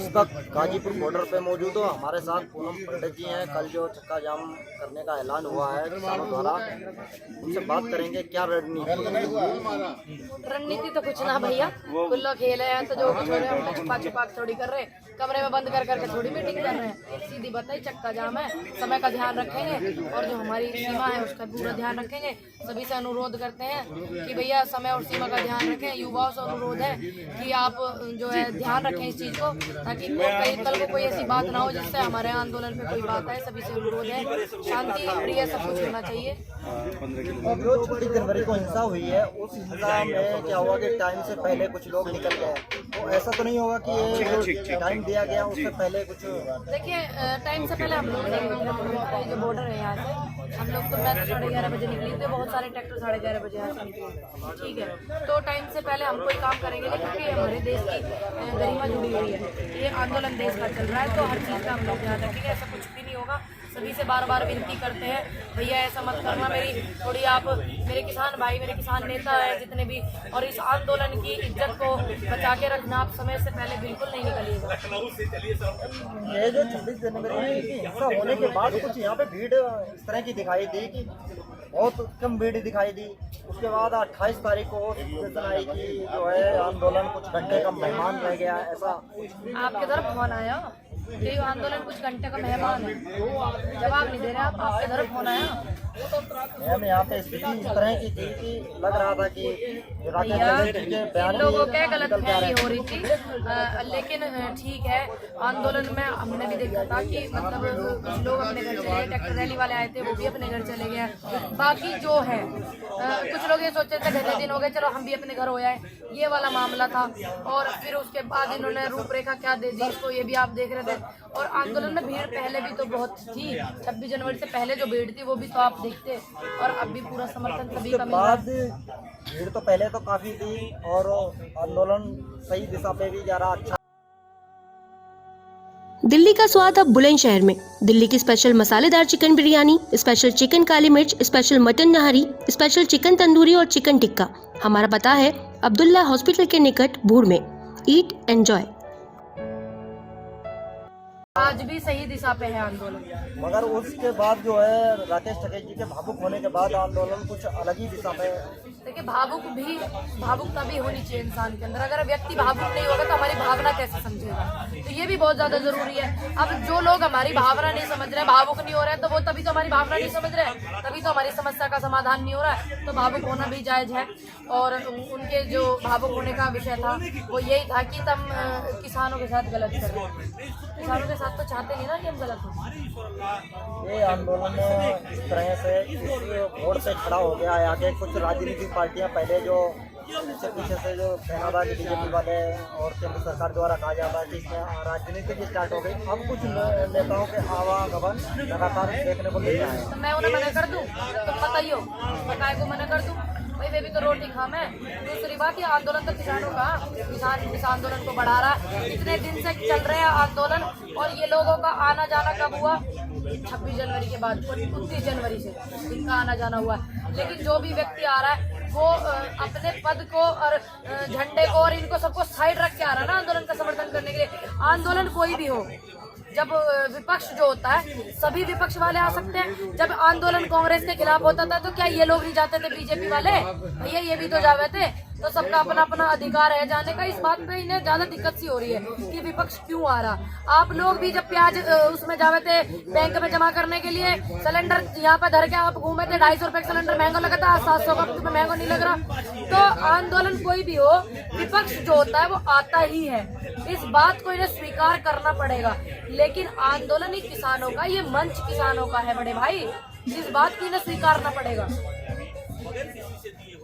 वक्त गाजीपुर बॉर्डर पे मौजूद हो। हमारे साथ पूनम पंडित जी हैं। कल जो चक्का जाम करने का ऐलान हुआ है किसानों द्वारा, उनसे बात करेंगे क्या रणनीति तो कुछ ना भैया, खुला खेल है तो जो कुछ हो रहा है हम छुपा छुपा थोड़ी कर रहे, कमरे में बंद कर करके थोड़ी मीटिंग कर रहे हैं। सीधी बताई चक्का जाम है, समय का ध्यान रखेंगे और जो हमारी सीमा है उसका पूरा ध्यान रखेंगे। सभी से अनुरोध करते हैं कि भैया समय और सीमा का ध्यान रखें। युवाओं से अनुरोध है कि आप जो है ध्यान रखें इस चीज़ को, ताकि कई कल को कोई ऐसी बात ना हो जिससे हमारे आंदोलन पे कोई बात आए। सभी से अनुरोध है, शांति प्रिय सब कुछ होना चाहिए। और जो 26 जनवरी को हिंसा हुई है, उस हिंसा में क्या हुआ कि टाइम से पहले कुछ लोग निकल गए, तो ऐसा तो नहीं होगा कि ये टाइम दिया गया उससे पहले कुछ? देखिए टाइम से पहले हम लोग जो बॉर्डर है यहाँ से हम लोग तो मैं तो 11:30 बजे निकली थी, बहुत सारे ट्रैक्टर 11:30 बजे यहाँ से निकले, ठीक है। तो टाइम से पहले हम कोई काम करेंगे नहीं, क्योंकि हमारे देश की गरिमा जुड़ी हुई है। ये आंदोलन देश का चल रहा है, तो हर चीज़ का हम लोग ध्यान रखेंगे। ऐसा कुछ भी नहीं होगा। सभी से बार बार विनती करते हैं, भैया ऐसा मत करना, मेरी थोड़ी आप मेरे किसान भाई, मेरे किसान नेता है जितने भी, और इस आंदोलन की इज्जत को बचा के रखना। आप समय से पहले बिल्कुल नहीं निकलिएगा। ये जो 26 जनवरी की हिंसा होने के बाद कुछ यहाँ पे भीड़ इस तरह की दिखाई दी कि बहुत कम भीड़ दिखाई दी। उसके बाद 28 तारीख को सूचना आई कि जो है आंदोलन कुछ घंटे का मेहमान रह गया। ऐसा आपके तरफ फोन आया कि आंदोलन कुछ घंटे का मेहमान है, जवाब नहीं दे रहे आप। आपके तरफ फोन आया? मैम यहाँ पे स्थिति इस तरह की थी कि लग रहा था कि लोगों के गलतफहमी हो रही थी, लेकिन ठीक है। आंदोलन में हमने भी देखा था कि मतलब कुछ लोग अपने घर चले गए, ट्रैक्टर रैली वाले आए थे वो भी अपने घर चले गए। बाकी जो है कुछ लोग ये सोचे थे कितने दिन हो गए, चलो हम भी अपने घर हो जाए, ये वाला मामला था। और फिर उसके बाद इन्होंने रूपरेखा क्या दे दी इसको, ये भी आप देख रहे थे। और आंदोलन में भीड़ पहले भी तो बहुत थी, 26 जनवरी से पहले जो भीड़ थी वो भी तो आप देखते, और अब भी पूरा समर्थन सभी का मिल रहा है। भीड़ तो पहले तो काफी थी और आंदोलन सही दिशा पे भी जा रहा। अच्छा, दिल्ली का स्वाद अब बुलंदशहर में। दिल्ली की स्पेशल मसालेदार चिकन बिरयानी, स्पेशल चिकन काली मिर्च, special mutton nihari, special chicken tandoori और चिकन टिक्का। हमारा पता है अब्दुल्ला हॉस्पिटल के निकट भूड़ में। ईट एंजॉय। आज भी सही दिशा पे है आंदोलन, मगर उसके बाद जो है राकेश टिकैत जी के भावुक होने के बाद आंदोलन कुछ अलग ही दिशा में। देखिए भावुकता भी होनी चाहिए इंसान के अंदर। अगर व्यक्ति भावुक नहीं होगा तो हमारी भावना कैसे समझेगा? तो ये भी बहुत ज्यादा जरूरी है। अब जो लोग हमारी भावना नहीं समझ रहे, भावुक नहीं हो रहे, तो वो तभी तो हमारी भावना नहीं समझ रहे, तभी तो हमारी समस्या का समाधान नहीं हो रहा है। तो भावुक होना भी जायज है। और उनके जो भावुक होने का विषय था वो यही था कि तुम किसानों के साथ गलत कर रहे हो। किसानों के साथ तो चाहते नहीं ना कि हम गलत हो। ये आंदोलन इस तरह से इस मोड़ से खड़ा हो गया है। आगे कुछ राजनीतिक पार्टियां पहले जो पीछे से जो कहना था कि बीजेपी वाले और केंद्र सरकार द्वारा कहा जाता है कि इसमें राजनीति स्टार्ट हो गई। अब कुछ नेताओं के आवागमन लगातार देखने को मिल रहा है। तो मैं उन्हें मना कर दूं? तुम बताइयो, बताए को मना कर दूं? भाई वे भी तो रोटी खा मैं। दूसरी बात, ये आंदोलन तो किसानों का, किसान इस आंदोलन को बढ़ा रहा है। इतने दिन से चल रहे हैं आंदोलन, और ये लोगों का आना जाना कब हुआ? 26 जनवरी के बाद, 29 जनवरी से इनका आना जाना हुआ। लेकिन जो भी व्यक्ति आ रहा है वो अपने पद को और झंडे को और इनको सबको साइड रख के आ रहा है ना आंदोलन का समर्थन करने के लिए। आंदोलन कोई भी हो, जब विपक्ष जो होता है सभी विपक्ष वाले आ सकते हैं। जब आंदोलन कांग्रेस के खिलाफ होता था तो क्या ये लोग नहीं जाते थे? बीजेपी वाले भैया ये भी तो जावे थे। तो सबका अपना अपना अधिकार है जाने का। इस बात पे इन्हें ज्यादा दिक्कत सी हो रही है कि विपक्ष क्यों आ रहा। आप लोग भी जब प्याज उसमें जावे थे बैंक में जमा करने के लिए, सिलेंडर यहाँ पे धर के आप घूमे थे, 250 रुपए का सिलेंडर महंगा लगा था, 700 का तुम्हें महंगा नहीं लग रहा। तो आंदोलन कोई भी हो, विपक्ष जो होता है वो आता ही है। इस बात को इन्हें स्वीकार करना पड़ेगा। लेकिन आंदोलन ही किसानों का, ये मंच किसानों का है बड़े भाई। इस बात को इन्हें स्वीकारना पड़ेगा।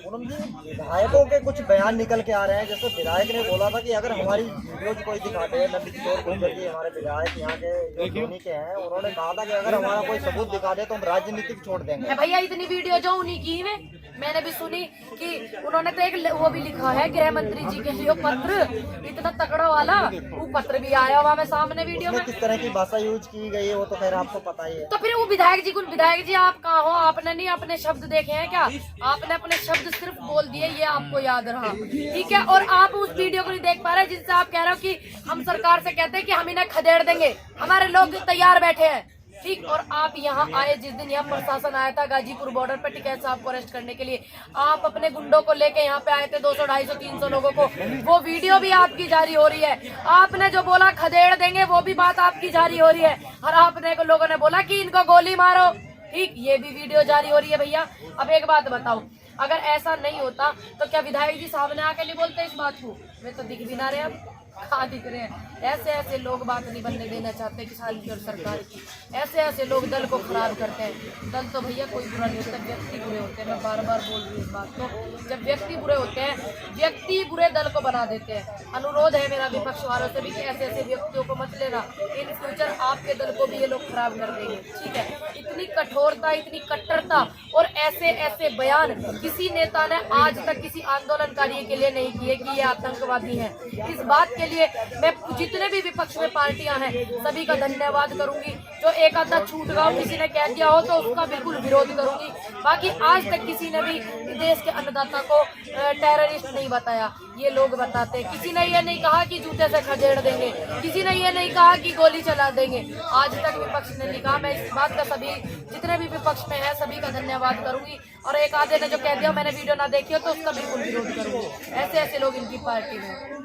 पूनम जी, विधायकों के कुछ बयान निकल के आ रहे हैं। जैसे विधायक ने बोला था कि अगर हमारी वीडियो कोई दिखाते हैं, नबी किशोर घूम रही है, हमारे विधायक यहाँ के जो धोनी के हैं, उन्होंने कहा था कि अगर हमारा कोई सबूत दिखा दे तो हम राजनीतिक छोड़ देंगे। भैया इतनी वीडियो जो उन्हीं की में मैंने भी सुनी कि उन्होंने तो एक वो भी लिखा है गृह मंत्री जी के लिए पत्र, इतना तगड़ा वाला वो पत्र भी आया हुआ मैं सामने वीडियो में। किस तरह की भाषा यूज की गई है वो तो खैर आपको पता ही है। तो फिर वो विधायक जी आप कहाँ हो? आपने नहीं अपने शब्द देखे हैं क्या? आपने अपने शब्द सिर्फ बोल दिए, ये आपको याद रहा, ठीक है। और आप उस वीडियो को नहीं देख पा रहे जिससे आप कह रहे हो कि हम सरकार से कहते हैं कि हम इन्हें खदेड़ देंगे, हमारे लोग तैयार बैठे हैं, ठीक। और आप यहाँ आए जिस दिन यहाँ प्रशासन आया था गाजीपुर बॉर्डर पर टिकैत साहब को अरेस्ट करने के लिए, आप अपने गुंडों को लेके यहाँ पे आए थे 200, 250, 300 लोगों को, वो वीडियो भी आपकी जारी हो रही है। आपने जो बोला खदेड़ देंगे वो भी बात आपकी जारी हो रही है, और आपने लोगों ने बोला कि इनको गोली मारो, ठीक, ये भी वीडियो जारी हो रही है भैया। अब एक बात बताओ, अगर ऐसा नहीं होता तो क्या विधायक जी सामने आके नहीं बोलते इस बात को? वे तो दिख भी ना रहे, अब कहाँ दिख रहे हैं। ऐसे ऐसे लोग बात नहीं बनने देना चाहते किसान की और सरकार की, ऐसे ऐसे लोग दल को खराब करते हैं। दल तो भैया कोई बुरा नहीं होता, व्यक्ति बुरे होते हैं। मैं बार बार बोल रही हूँ इस बात को, जब व्यक्ति बुरे होते हैं, व्यक्ति बुरे दल को बना देते हैं। अनुरोध है मेरा विपक्ष वालों से भी कि ऐसे ऐसे व्यक्तियों को मत लेना, इन फ्यूचर आपके दल को भी ये लोग खराब कर देंगे, ठीक है। इतनी कठोरता, इतनी कट्टरता और ऐसे ऐसे बयान किसी नेता ने आज तक किसी आंदोलनकारी के लिए नहीं किए कि ये आतंकवादी हैं। इस बात के लिए मैं जितने भी विपक्ष में पार्टियां हैं सभी का धन्यवाद करूंगी। जो एक आधा छूट गाँव किसी ने कह दिया हो तो उसका बिल्कुल विरोध करूंगी। बाकी आज तक किसी ने भी देश के अन्नदाता को टेररिस्ट नहीं बताया, ये लोग बताते हैं। किसी ने ये नहीं कहा कि जूते से खदेड़ देंगे, किसी ने ये नहीं कहा कि गोली चला देंगे, आज तक विपक्ष ने नहीं कहा। मैं इस बात का सभी जितने भी विपक्ष में है सभी का धन्यवाद करूंगी। और एक आधे ने जो कह दिया मैंने वीडियो ना देखी हो तो उसका बिल्कुल विरोध करूंगी। ऐसे ऐसे लोग इनकी पार्टी में।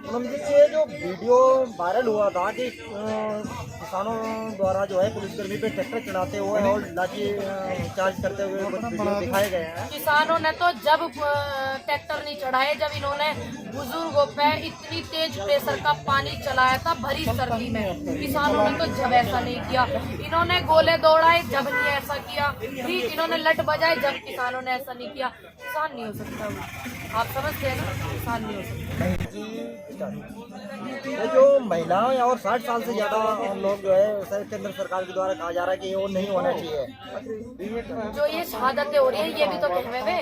ये जो वीडियो वायरल हुआ था कि किसानों द्वारा जो है पुलिसकर्मी पे ट्रैक्टर चढ़ाते हुए और लाठी चार्ज करते हुए वीडियो दिखाए गए हैं। किसानों ने तो जब ट्रैक्टर नहीं चढ़ाए, जब इन्होंने बुजुर्गों पे इतनी तेज प्रेशर का पानी चलाया था भरी सर्दी में, किसानों ने तो जब ऐसा नहीं किया। इन्होंने गोले दौड़ाए जब नहीं ऐसा किया, ठीक, इन्होंने लठ बजाए जब किसानों ने ऐसा नहीं किया। किसान नहीं हो सकता वो, आप समझते हैं ना, किसान नहीं हो सकता। ये जो महिलाएं और 60 साल से ज्यादा लोग जो है केंद्र सरकार के द्वारा कहा जा रहा है कि वो नहीं होना चाहिए। जो ये शहादतें हो रही है ये भी तो कह रहे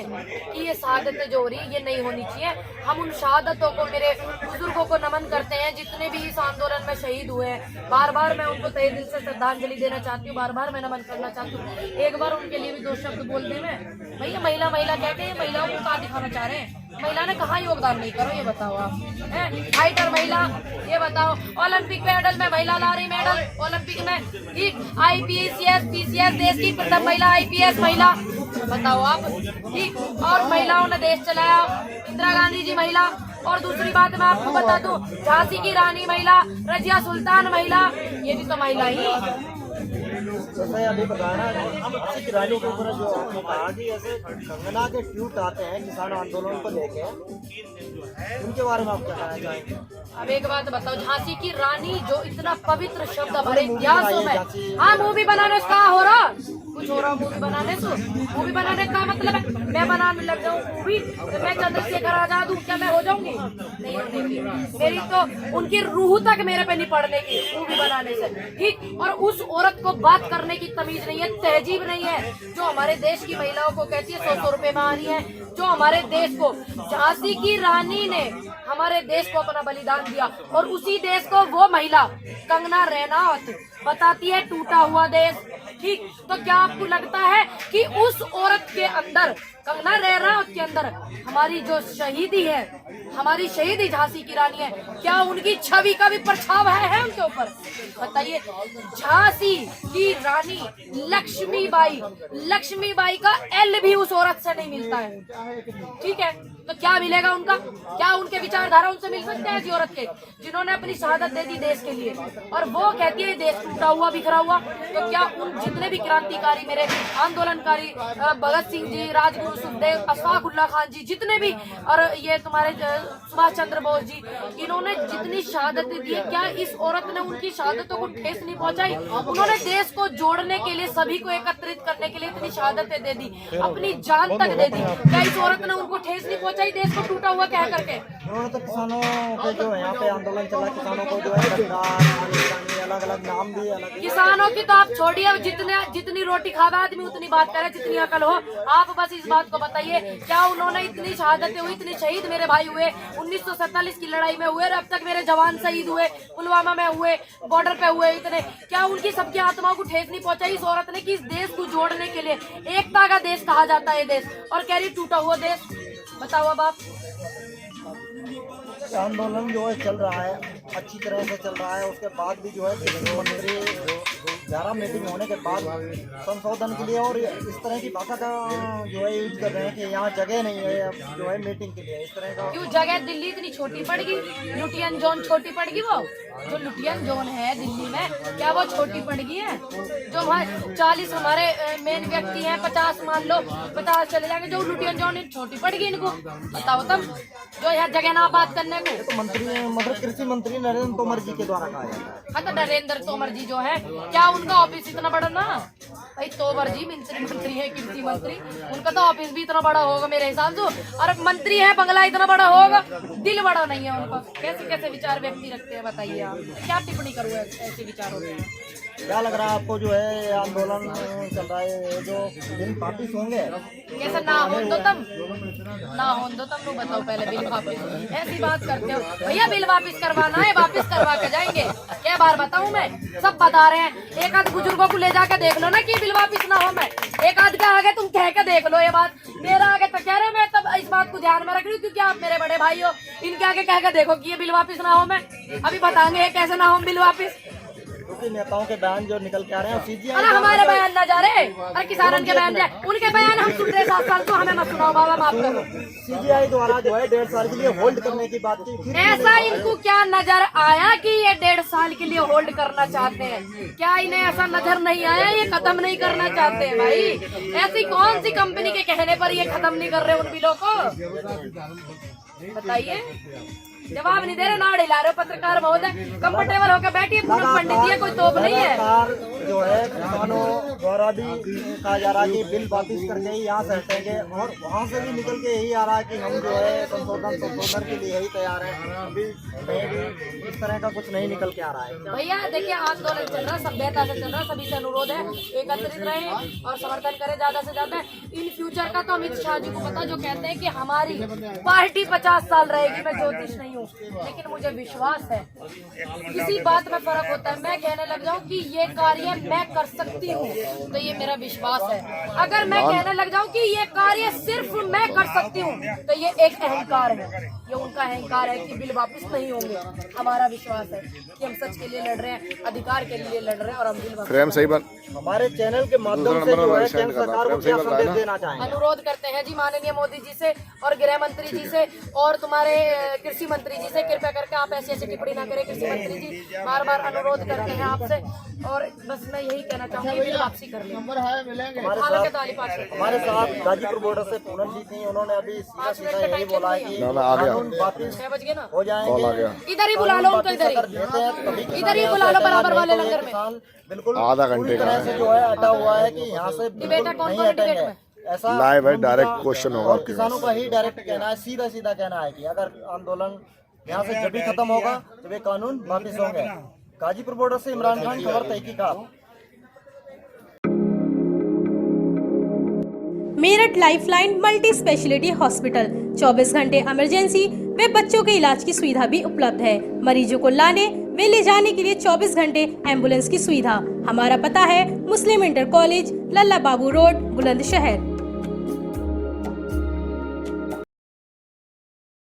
कि ये शहादतें जो हो रही है ये नहीं होनी चाहिए। हम उन शहादतों को, मेरे बुजुर्गों को नमन करते हैं जितने भी इस आंदोलन में शहीद हुए हैं। बार बार मैं उनको तहे दिल से श्रद्धांजलि देना चाहती हूँ, बार बार मैं नमन करना चाहती हूँ। एक बार उनके लिए भी 2 शब्द बोल दे मैं, भैया महिला महिला कहते हैं, महिलाओं को कहाँ दिखाना चाह रहे हैं? महिला ने कहाँ योगदान नहीं करो ये बताओ आप, फाइटर महिला, ये बताओ। ओलंपिक मेडल में महिला ला रही, मेडल ओलंपिक में, ठीक। IPS PCS देश की प्रथम महिला IPS महिला, बताओ आप, ठीक। और महिलाओं ने देश चलाया, इंदिरा गांधी जी महिला। और दूसरी बात मैं आपको बता दूं, झांसी की रानी महिला, रजिया सुल्तान महिला, ये भी तो महिला ही। जैसे अभी बताया झांसी की रानी के ऊपर जो आपने कहा कि ऐसे कंगना के ट्वीट आते हैं किसान आंदोलन को लेके, उनके बारे में आप क्या कहना चाहेंगे? अब एक बात बताओ, झांसी की रानी जो इतना पवित्र शब्द हमारे इतिहासों में, हाँ मूवी बनाने से कहा हो रहा, कुछ हो रहा मूवी बनाने से, मूवी बनाने का मतलब है मैं बनाने लग जाऊँ मूवी, मैं चंद्रशेखर आजाद हूँ, क्या मैं हो जाऊंगी? नहीं होगी। मेरी तो उनकी रूह तक मेरे पे नहीं पड़ने की मूवी बनाने से, ठीक। और उस औरत को बात करने की तमीज नहीं है, तहजीब नहीं है, जो हमारे देश की महिलाओं को कहती है 100 रुपए में आ रही है, जो हमारे देश को, झांसी की रानी ने हमारे देश को अपना बलिदान दिया। और उसी देश को वो महिला कंगना रनौत बताती है टूटा हुआ देश, ठीक। तो क्या आपको लगता है कि उस औरत के अंदर, कंगना रनौत के अंदर हमारी जो शहीदी है, हमारी शहीदी झांसी की रानी है, क्या उनकी छवि का भी परछाव है उनके ऊपर? बताइए। झांसी की रानी लक्ष्मीबाई का एल भी उस औरत से नहीं मिलता है, ठीक है। तो क्या मिलेगा उनका? क्या उनके विचारधारा उनसे मिल सकते हैं? ऐसी औरत के जिन्होंने अपनी शहादत दे दी देश के लिए, और वो कहती है देश टूटा हुआ बिखरा हुआ। तो क्या उन जितने भी क्रांतिकारी, मेरे आंदोलनकारी, भगत सिंह जी, राजगुरु सुखदेव, अशफाक उल्लाह खान जी, जितने भी, और ये तुम्हारे सुभाष चंद्र बोस जी, इन्होंने जितनी शहादतें दी, क्या इस औरत ने उनकी शहादतों को ठेस नहीं पहुंचाई? उन्होंने देश को जोड़ने के लिए, सभी को एकत्रित करने के लिए इतनी शहादतें दे दी, अपनी जान तक दे दी। क्या इस औरत ने उनको ठेस नहीं पहुंचाई देश को टूटा हुआ कह करके? उन्होंने तो किसानों के जो यहाँ पे आंदोलन चला, किसानों को जो है अलग अलग नाम भी अलग है। किसानों की तो आप छोड़िए, जितनी रोटी खावे आदमी उतनी बात करे, जितनी अकल हो। आप बस इस बात को बताइए, क्या उन्होंने इतनी शहादतें हुई, इतने शहीद मेरे भाई हुए 1947 की लड़ाई में हुए, और अब तक मेरे जवान शहीद हुए, पुलवामा में हुए, बॉर्डर पे हुए इतने, क्या उनकी सबकी आत्माओं को ठेस नहीं पहुंचाई इस औरत ने कि इस देश को जोड़ने के लिए, एकता का देश कहा जाता है देश, और कह रही टूटा हुआ देश। बताओ अब आप। आंदोलन जो है चल रहा है, अच्छी तरह से चल रहा है। उसके बाद भी जो है कृषि मंत्री 11 मीटिंग होने के बाद संशोधन के लिए और इस तरह की भाषा का जो है यूज कर रहे हैं कि यहाँ जगह नहीं है जो है मीटिंग के लिए, इस तरह का। क्यों जगह दिल्ली इतनी छोटी पड़ गई? लुटियन जोन छोटी पड़ गई? वो जो लुटियन जोन है दिल्ली में, क्या वो छोटी पड़ गई है? जो वहाँ 40 हमारे मेन व्यक्ति हैं, 50 मान लो, 50 चले जाएंगे, जो लुटियन जोन छोटी पड़ गई इनको? बताओ तुम, जो यहाँ जगह ना बात करने को। तो मंत्री मतलब कृषि मंत्री नरेंद्र तोमर जी के द्वारा कहा जाता है। हाँ तो नरेंद्र तोमर जी जो है, क्या उनका ऑफिस इतना बड़ा ना? भाई तोमर जी मंत्री है, कृषि मंत्री, उनका तो ऑफिस भी इतना बड़ा होगा मेरे हिसाब से। और मंत्री है, बंगला इतना बड़ा होगा, दिल बड़ा नहीं है उनका। कैसे कैसे विचार व्यक्ति रखते हैं बताइए आप, क्या टिप्पणी करूँ ऐसे विचारों में? क्या लग रहा है आपको जो है आंदोलन चल रहा है, जो बिल वापिस होंगे? कैसे ना हो तो तुम ना हो तो तुम लोग बताओ पहले बिल वापिस। ऐसी बात करते हो भैया, बिल वापिस करवाना है, वापिस करवा के जाएंगे। क्या बार बताऊं मैं, सब बता रहे हैं। एक आध बुजुर्गों को ले जाकर देख लो ना कि बिल वापिस ना हो। मैं एक आध का आगे तुम कह के देख लो ये बात, मेरा आगे तो कह रहे मैं तब इस बात को ध्यान में रख रही हूँ क्योंकि आप मेरे बड़े भाई हो। इनके आगे कह के देखो कि ये बिल वापिस ना हो। मैं अभी बताएंगे कैसे ना हो बिल वापिस। क्योंकि नेताओं के बयान जो निकल के आ रहे हैं सीजीआई, अरे हमारे बयान ना जा रहे, अरे किसानों के बयान जाए, उनके बयान हम सुन रहे 7 साल, तो हमें मत सुनाओ बाबा, माफ करो। सीजीआई द्वारा जो है 1.5 साल के लिए होल्ड करने की बात की। ऐसा इनको क्या नजर आया कि ये 1.5 साल के लिए होल्ड करना चाहते हैं? क्या इन्हें ऐसा नजर नहीं आया ये खत्म नहीं करना चाहते हैं? भाई ऐसी कौन सी कंपनी के कहने पर ये खत्म नहीं कर रहे उन बिलों को? बताइए, जवाब नहीं दे रहे, नाड़ हिला रहे हो। पत्रकार महोदय कंफर्टेबल होकर बैठिए, पूर्ण पंडित जी है, कोई तोप नहीं है। जो है किसानों द्वारा भी कहा जा रहा है कि बिल वापिस करके ही यहाँ से हटेंगे, और वहाँ से भी निकल के यही आ रहा है कि हम जो है संशोधन के लिए ही तैयार हैं। अभी कहीं भी इस तरह का कुछ नहीं निकल के आ रहा है। भैया देखिए, आंदोलन चल रहा है, सभ्यता से चल रहा है, सभी से अनुरोध है एकत्रित रहें और समर्थन करें ज्यादा से ज्यादा। इन फ्यूचर का तो अमित शाह जी को पता, जो कहते हैं कि हमारी पार्टी 50 साल रहेगी। मैं ज्योतिष नहीं हूँ, लेकिन मुझे विश्वास है किसी बात में फर्क होता है। मैं कहने लग जाऊं कि ये कार्य मैं कर सकती हूँ तो ये मेरा विश्वास है। अगर मैं कहने लग जाऊं कि ये कार्य सिर्फ मैं कर सकती हूँ तो ये एक अहंकार है, ये उनका अहंकार है कि बिल वापस नहीं होंगे। हमारा विश्वास है कि हम सच के लिए लड़ रहे हैं, अधिकार के लिए लड़ रहे हैं, और हम बिल वापस। हमारे चैनल के माध्यम से जो है केंद्र सरकार को क्या संदेश देना चाहेंगे? अनुरोध करते हैं जी माननीय मोदी जी से और गृह मंत्री जी से और तुम्हारे कृषि मंत्री जी से, कृपया करके आप ऐसी ऐसी टिप्पणी ना करें। कृषि मंत्री जी बार बार अनुरोध करते हैं आपसे, और बस मैं यही कहना चाहूँगी बिल वापसी कर लें। हमारे साथ गाजीपुर बॉर्डर से पूनम जी थी, उन्होंने अभी सीधा यही बोला है कि कानून वापिस 6 बज गए ना, हो जाएंगे। इधर ही बुला लो उनको, इधर ही बुला लो बराबर वाले लंगर में। बिल्कुल आधा घंटे का से जो है अटा हुआ है कि यहाँ से नहीं हटेंगे। ऐसा लाइव है, डायरेक्ट क्वेश्चन होगा। और किसानों का ही डायरेक्ट कहना है, सीधा सीधा कहना है कि अगर आंदोलन यहाँ से जब भी खत्म होगा तो वे कानून वापिस होंगे। गाजीपुर बॉर्डर से इमरान खान, खबर तहकीकात। Meerut lifeline multi speciality hospital 24 घंटे इमरजेंसी व बच्चों के इलाज की सुविधा भी उपलब्ध है। मरीजों को लाने वे ले जाने के लिए 24 घंटे एम्बुलेंस की सुविधा। हमारा पता है मुस्लिम इंटर कॉलेज, लल्ला बाबू रोड, बुलंदशहर।